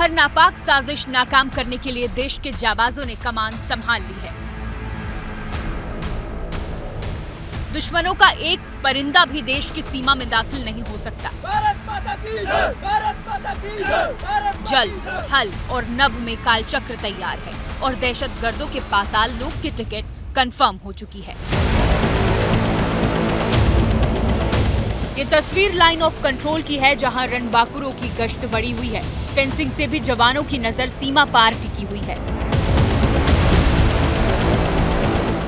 हर नापाक साजिश नाकाम करने के लिए देश के जाबाजों ने कमान संभाल ली है। दुश्मनों का एक परिंदा भी देश की सीमा में दाखिल नहीं हो सकता। भारत माता की जय, भारत माता की जय, भारत जल, थल और नभ में कालचक्र तैयार है और दहशतगर्दों के पाताल लोक की टिकट कंफर्म हो चुकी है। ये तस्वीर लाइन ऑफ कंट्रोल की है, जहां रणबांकुरों की गश्त बढ़ी हुई है। फेंसिंग से भी जवानों की नजर सीमा पार टिकी हुई है।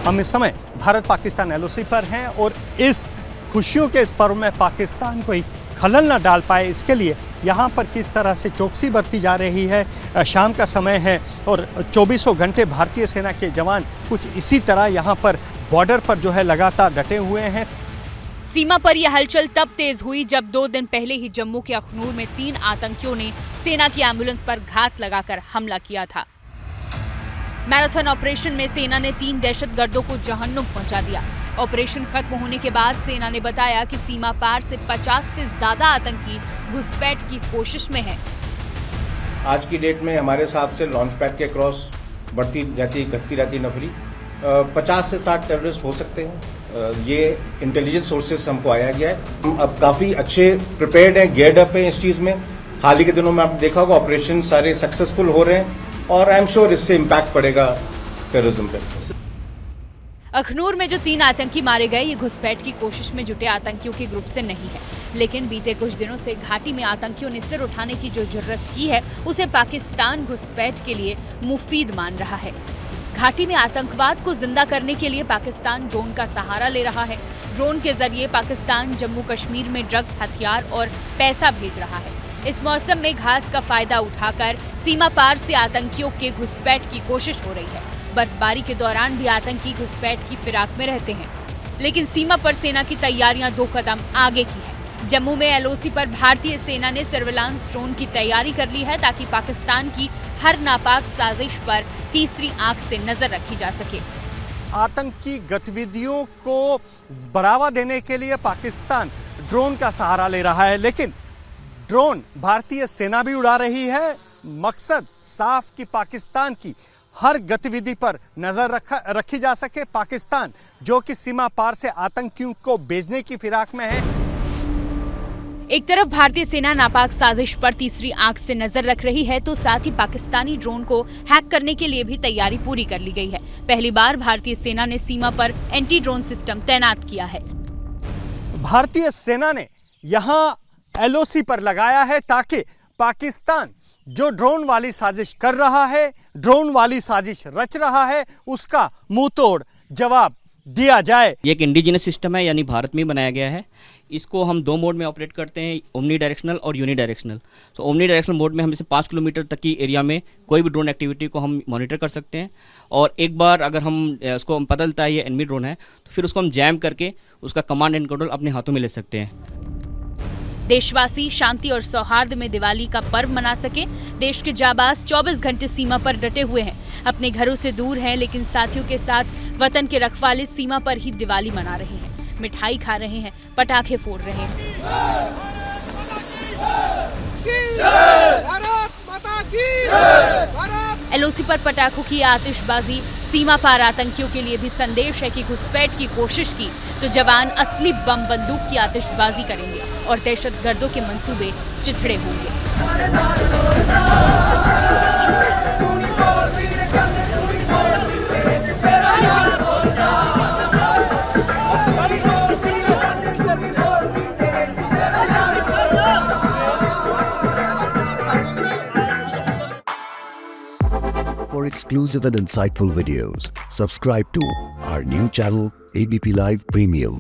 हम इस समय भारत पाकिस्तान एलओसी पर हैं और इस खुशियों के इस पर्व में पाकिस्तान कोई खलल न डाल पाए, इसके लिए यहाँ पर किस तरह से चौकसी बरती जा रही है। शाम का समय है और 24 घंटे भारतीय सेना के जवान कुछ इसी तरह यहाँ पर बॉर्डर पर जो है लगातार डटे हुए हैं। सीमा पर यह हलचल तब तेज हुई जब 2 दिन पहले ही जम्मू के अखनूर में 3 आतंकियों ने सेना की एम्बुलेंस पर घात लगाकर हमला किया था। मैराथन ऑपरेशन में सेना ने 3 दहशतगर्दों को जहन्नुम पहुंचा दिया। ऑपरेशन खत्म होने के बाद सेना ने बताया कि सीमा पार से 50 से ज्यादा आतंकी घुसपैठ की कोशिश में हैं। आज की डेट में हमारे हिसाब से लॉन्च पैड के क्रॉस बढ़ती रहती, घटती रहती नफरी 50 से 60 टेररिस्ट हो सकते हैं। ये इंटेलिजेंस सोर्सेस हमको आया गया है। हम अब काफ़ी अच्छे प्रिपेयर्ड हैं, गियर्ड अप हैं इस चीज़ में। हाल ही के दिनों में आपने देखा होगा ऑपरेशन सारे सक्सेसफुल हो रहे हैं और आई एम श्योर इससे इम्पैक्ट पड़ेगा टेररिज्म पे। अखनूर में जो 3 आतंकी मारे गए, ये घुसपैठ की कोशिश में जुटे आतंकियों के ग्रुप से नहीं है, लेकिन बीते कुछ दिनों से घाटी में आतंकियों ने सिर उठाने की जो जुर्रत की है, उसे पाकिस्तान घुसपैठ के लिए मुफीद मान रहा है। घाटी में आतंकवाद को जिंदा करने के लिए पाकिस्तान ड्रोन का सहारा ले रहा है। ड्रोन के जरिए पाकिस्तान जम्मू कश्मीर में ड्रग्स, हथियार और पैसा भेज रहा है। इस मौसम में घास का फायदा उठाकर सीमा पार से आतंकियों के घुसपैठ की कोशिश हो रही है। बर्फबारी के दौरान भी आतंकी घुसपैठ की फिराक में रहते हैं, लेकिन सीमा पर सेना की तैयारियां 2 कदम आगे की है। जम्मू में एलओसी पर भारतीय सेना ने सर्विलांस ड्रोन की तैयारी कर ली है, ताकि पाकिस्तान की हर नापाक साजिश पर तीसरी आंख से नजर रखी जा सके। आतंकी गतिविधियों को बढ़ावा देने के लिए पाकिस्तान ड्रोन का सहारा ले रहा है, लेकिन ड्रोन भारतीय सेना भी उड़ा रही है। मकसद साफ कि पाकिस्तान की हर गतिविधि पर नजर रखी जा सके। पाकिस्तान जो कि सीमा पार से आतंकियों को भेजने की फिराक में है। एक तरफ भारतीय सेना नापाक साजिश पर तीसरी आंख से नजर रख रही है, तो साथ ही पाकिस्तानी ड्रोन को हैक करने के लिए भी तैयारी पूरी कर ली गई है। पहली बार भारतीय सेना ने सीमा पर एंटी ड्रोन सिस्टम तैनात किया है। भारतीय सेना ने यहाँ एलओसी पर लगाया है ताकि पाकिस्तान जो ड्रोन वाली साजिश कर रहा है, ड्रोन वाली साजिश रच रहा है, उसका मुंह तोड़ जवाब दिया जाए। ये एक इंडिजिनस सिस्टम है, यानी भारत में बनाया गया है। इसको हम 2 मोड में ऑपरेट करते हैं, ओमनी डायरेक्शनल और यूनी डायरेक्शनल। तो ओमनी डायरेक्शनल मोड में हम इसे 5 किलोमीटर तक की एरिया में कोई भी ड्रोन एक्टिविटी को हम मॉनिटर कर सकते हैं। और एक बार अगर हम उसको पता चलता है ये एनिमी ड्रोन है, तो फिर उसको हम जैम करके उसका कमांड एंड कंट्रोल अपने हाथों में ले सकते हैं। देशवासी शांति और सौहार्द में दिवाली का पर्व मना सके, देश के जाबाज 24 घंटे सीमा पर डटे हुए हैं। अपने घरों से दूर हैं, लेकिन साथियों के साथ वतन के रखवाले सीमा पर ही दिवाली मना रहे हैं, मिठाई खा रहे हैं, पटाखे फोड़ रहे हैं। एलओसी पर पटाखों की आतिशबाजी सीमा पार आतंकियों के लिए भी संदेश है कि घुसपैठ की कोशिश की तो जवान असली बम बंदूक की आतिशबाजी करेंगे और दहशतगर्दों के मंसूबे चिथड़े होंगे। For exclusive and insightful videos, subscribe to our new channel ABP Live Premium.